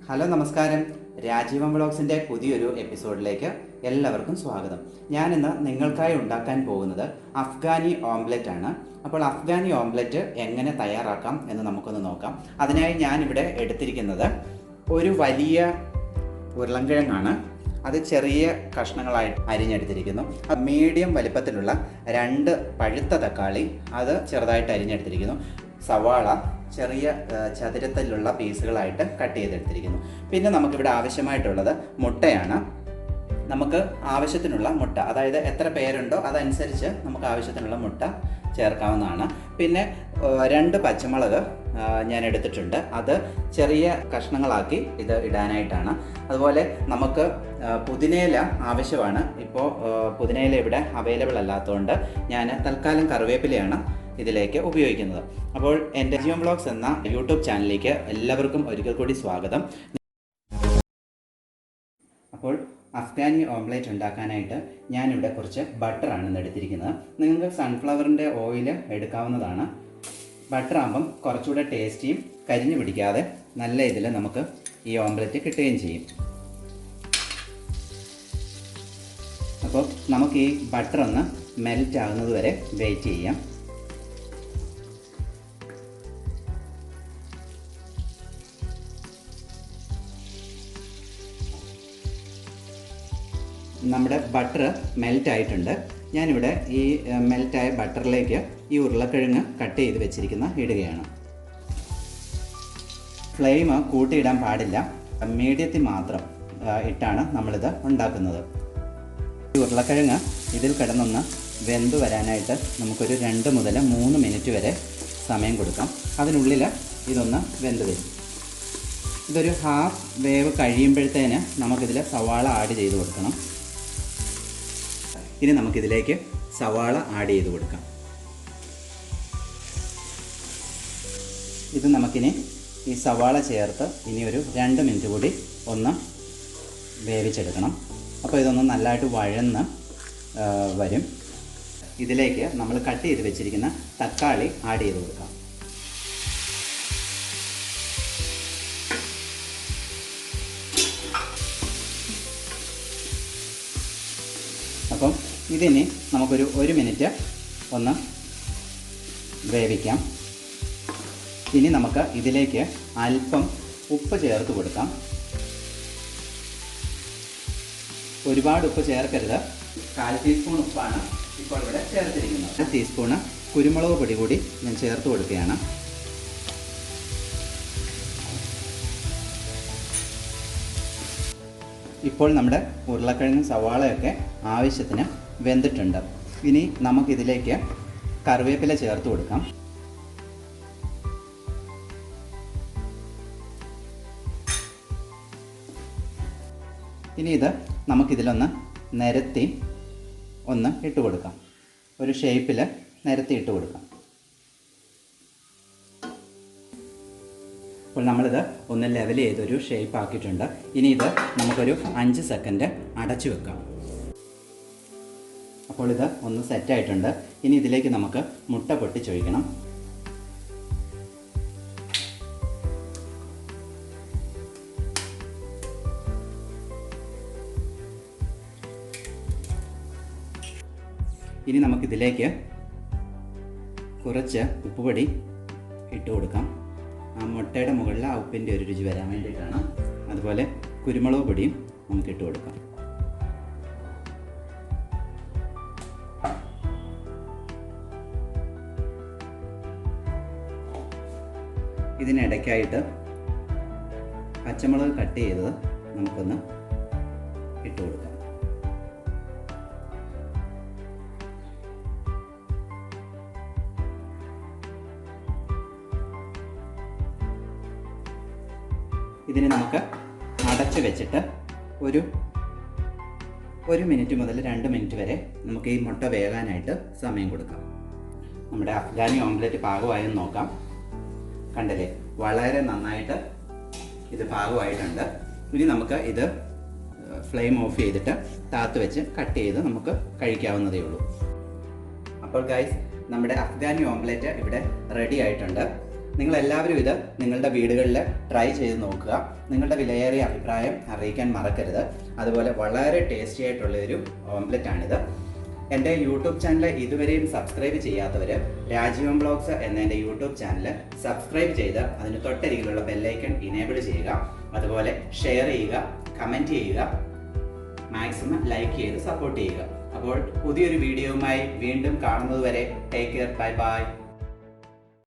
Hello നമസ്കാരം. രാജീവം വ്ളോഗ്സിൻ്റെ പുതിയൊരു എപ്പിസോഡിലേക്ക് എല്ലാവർക്കും സ്വാഗതം. ഞാനിന്ന് നിങ്ങൾക്കായി ഉണ്ടാക്കാൻ പോകുന്നത് അഫ്ഗാനി ഓംലെറ്റ് ആണ്. അപ്പോൾ അഫ്ഗാനി ഓംലെറ്റ് എങ്ങനെ തയ്യാറാക്കാം എന്ന് നമുക്കൊന്ന് നോക്കാം. അതിനായി ഞാനിവിടെ എടുത്തിരിക്കുന്നത് ഒരു വലിയ ഉരുളൻകിഴങ്ങാണ്. അത് ചെറിയ കഷ്ണങ്ങളായി അരിഞ്ഞെടുത്തിരിക്കുന്നു. മീഡിയം വലിപ്പത്തിലുള്ള 2 പഴുത്ത തക്കാളി അത് ചെറുതായിട്ട് അരിഞ്ഞെടുത്തിരിക്കുന്നു. സവാള ചെറിയ ചതുരത്തിലുള്ള പീസുകളായിട്ട് കട്ട് ചെയ്തെടുത്തിരിക്കുന്നു. പിന്നെ നമുക്കിവിടെ ആവശ്യമായിട്ടുള്ളത് മുട്ടയാണ്. നമുക്ക് ആവശ്യത്തിനുള്ള മുട്ട, അതായത് എത്ര പേരുണ്ടോ അതനുസരിച്ച് നമുക്ക് ആവശ്യത്തിനുള്ള മുട്ട ചേർക്കാവുന്നതാണ്. പിന്നെ 2 പച്ചമുളക് ഞാൻ എടുത്തിട്ടുണ്ട്. അത് ചെറിയ കഷ്ണങ്ങളാക്കി ഇത് ഇടാനായിട്ടാണ്. അതുപോലെ നമുക്ക് പുതിനയില ആവശ്യമാണ്. ഇപ്പോൾ പുതിനയില ഇവിടെ അവൈലബിൾ അല്ലാത്തതുകൊണ്ട് ഞാൻ തൽക്കാലം കറിവേപ്പിലയാണ് ഇതിലേക്ക് ഉപയോഗിക്കുന്നത്. അപ്പോൾ എൻ്റെ ജിയോ വ്ളോഗ്സ് എന്ന യൂട്യൂബ് ചാനലിലേക്ക് എല്ലാവർക്കും ഒരിക്കൽ കൂടി സ്വാഗതം. അപ്പോൾ അഫ്ഗാനി ഓംലെറ്റ് ഉണ്ടാക്കാനായിട്ട് ഞാനിവിടെ കുറച്ച് ബട്ടറാണ് എടുത്തിരിക്കുന്നത്. നിങ്ങൾക്ക് സൺഫ്ലവറിൻ്റെ ഓയിൽ എടുക്കാവുന്നതാണ്. ബട്ടർ ആകുമ്പം കുറച്ചുകൂടെ ടേസ്റ്റിയും കരിഞ്ഞു പിടിക്കാതെ നല്ല ഇതിൽ നമുക്ക് ഈ ഓംലെറ്റ് കിട്ടുകയും ചെയ്യും. അപ്പോൾ നമുക്ക് ഈ ബട്ടർ ഒന്ന് മെൽറ്റ് ആകുന്നത് വരെ വെയിറ്റ് ചെയ്യാം. നമ്മുടെ ബട്ടർ മെൽറ്റ് ആയിട്ടുണ്ട്. ഞാനിവിടെ ഈ മെൽറ്റായ ബട്ടറിലേക്ക് ഈ ഉരുളക്കിഴങ്ങ് കട്ട് ചെയ്ത് വെച്ചിരിക്കുന്ന ഇടുകയാണ്. ഫ്ലെയിം കൂട്ടിയിടാൻ പാടില്ല, മീഡിയത്തിൽ മാത്രം ഇട്ടാണ് നമ്മളിത് ഉണ്ടാക്കുന്നത്. ഈ ഉരുളക്കിഴങ്ങ് ഇതിൽ കിടന്നൊന്ന് വെന്ത് വരാനായിട്ട് നമുക്കൊരു 2 മുതൽ 3 മിനിറ്റ് വരെ സമയം കൊടുക്കാം. അതിനുള്ളിൽ ഇതൊന്ന് വെന്ത് വരും. ഇതൊരു ഹാഫ് വേവ് കഴിയുമ്പോഴത്തേന് നമുക്കിതിൽ സവാള ആഡ് ചെയ്ത് കൊടുക്കണം. ഇനി നമുക്കിതിലേക്ക് സവാള ആഡ് ചെയ്ത് കൊടുക്കാം. ഇത് നമുക്കിനി ഈ സവാള ചേർത്ത് ഇനി ഒരു 2 മിനിറ്റ് കൂടി ഒന്ന് വേവിച്ചെടുക്കണം. അപ്പോൾ ഇതൊന്ന് നല്ലതായിട്ട് വഴന്ന് വരും. ഇതിലേക്ക് നമ്മൾ കട്ട് ചെയ്ത് വെച്ചിരിക്കുന്ന തക്കാളി ആഡ് ചെയ്ത് കൊടുക്കാം. അപ്പം ഇതിനി നമുക്കൊരു 1 മിനിറ്റ് ഒന്ന് വേവിക്കാം. ഇനി നമുക്ക് ഇതിലേക്ക് അല്പം ഉപ്പ് ചേർത്ത് കൊടുക്കാം. ഒരുപാട് ഉപ്പ് ചേർക്കരുത്. 1/4 ടീസ്പൂൺ ഉപ്പാണ് ഇപ്പോൾ ഇവിടെ ചേർത്തിരിക്കുന്നത്. 1 ടീസ്പൂണ് കുരുമുളക് പൊടി കൂടി ഞാൻ ചേർത്ത് കൊടുക്കുകയാണ്. ഇപ്പോൾ നമ്മുടെ ഉരുളക്കിഴങ്ങും സവാളയൊക്കെ ആവശ്യത്തിന് വെന്തിട്ടുണ്ട്. ഇനി നമുക്കിതിലേക്ക് കറിവേപ്പില ചേർത്ത് കൊടുക്കാം. ഇനി ഇത് നമുക്കിതിലൊന്ന് നിരത്തി ഒന്ന് ഇട്ട് കൊടുക്കാം. ഒരു ഷേപ്പിൽ നിരത്തി ഇട്ട് കൊടുക്കാം. അപ്പോൾ നമ്മളിത് ഒന്ന് ലെവൽ ചെയ്തൊരു ഷേപ്പ് ആക്കിയിട്ടുണ്ട്. ഇനി ഇത് നമുക്കൊരു 5 സെക്കൻഡ് അടച്ചു വെക്കാം. അപ്പോൾ ഇത് ഒന്ന് സെറ്റായിട്ടുണ്ട്. ഇനി ഇതിലേക്ക് നമുക്ക് മുട്ട പൊട്ടിച്ചൊഴിക്കണം. ഇനി നമുക്കിതിലേക്ക് കുറച്ച് ഉപ്പുപൊടി ഇട്ട് കൊടുക്കാം. ആ മുട്ടയുടെ മുകളിൽ ആ ഉപ്പിൻ്റെ ഒരു രുചി വരാൻ വേണ്ടിയിട്ടാണ്. അതുപോലെ കുരുമുളക് പൊടിയും നമുക്ക് ഇട്ട് കൊടുക്കാം. ഇതിനിടയ്ക്കായിട്ട് പച്ചമുളക് കട്ട് ചെയ്തത് നമുക്കൊന്ന് ഇട്ട് കൊടുക്കാം. ഇതിനെ നമുക്ക് അടച്ച് വെച്ചിട്ട് ഒരു 1 മിനിറ്റ് മുതൽ 2 മിനിറ്റ് വരെ നമുക്ക് ഈ മുട്ട വേകാനായിട്ട് സമയം കൊടുക്കാം. നമ്മുടെ അഫ്ഗാനി ഓംലെറ്റ് പാകമായെന്ന് നോക്കാം. കണ്ടില്ലേ, വളരെ നന്നായിട്ട് ഇത് പാകമായിട്ടുണ്ട്. ഇനി നമുക്ക് ഇത് ഫ്ലെയിം ഓഫ് ചെയ്തിട്ട് താത്ത് വെച്ച് കട്ട് ചെയ്ത് നമുക്ക് കഴിക്കാവുന്നതേ ഉള്ളൂ. അപ്പോൾ ഗൈസ്, നമ്മുടെ അഫ്ഗാനി ഓംലെറ്റ് ഇവിടെ റെഡി ആയിട്ടുണ്ട്. നിങ്ങളെല്ലാവരും ഇത് നിങ്ങളുടെ വീടുകളിൽ ട്രൈ ചെയ്ത് നോക്കുക. നിങ്ങളുടെ വിലയേറിയ അഭിപ്രായം അറിയിക്കാൻ മറക്കരുത്. അതുപോലെ വളരെ ടേസ്റ്റി ആയിട്ടുള്ള ഒരു ഓംലെറ്റാണിത്. എൻ്റെ യൂട്യൂബ് ചാനൽ ഇതുവരെയും സബ്സ്ക്രൈബ് ചെയ്യാത്തവർ രാജീവം ബ്ലോഗ്സ് എന്ന എൻ്റെ യൂട്യൂബ് ചാനൽ സബ്സ്ക്രൈബ് ചെയ്ത് അതിന് തൊട്ടരികിലുള്ള ബെല്ലൈക്കൺ ഇനേബിൾ ചെയ്യുക. അതുപോലെ ഷെയർ ചെയ്യുക, കമൻറ്റ് ചെയ്യുക, മാക്സിമം ലൈക്ക് ചെയ്ത് സപ്പോർട്ട് ചെയ്യുക. അപ്പോൾ പുതിയൊരു വീഡിയോയുമായി വീണ്ടും കാണുന്നതുവരെ ടേക്ക് കെയർ, ബൈ ബൈ.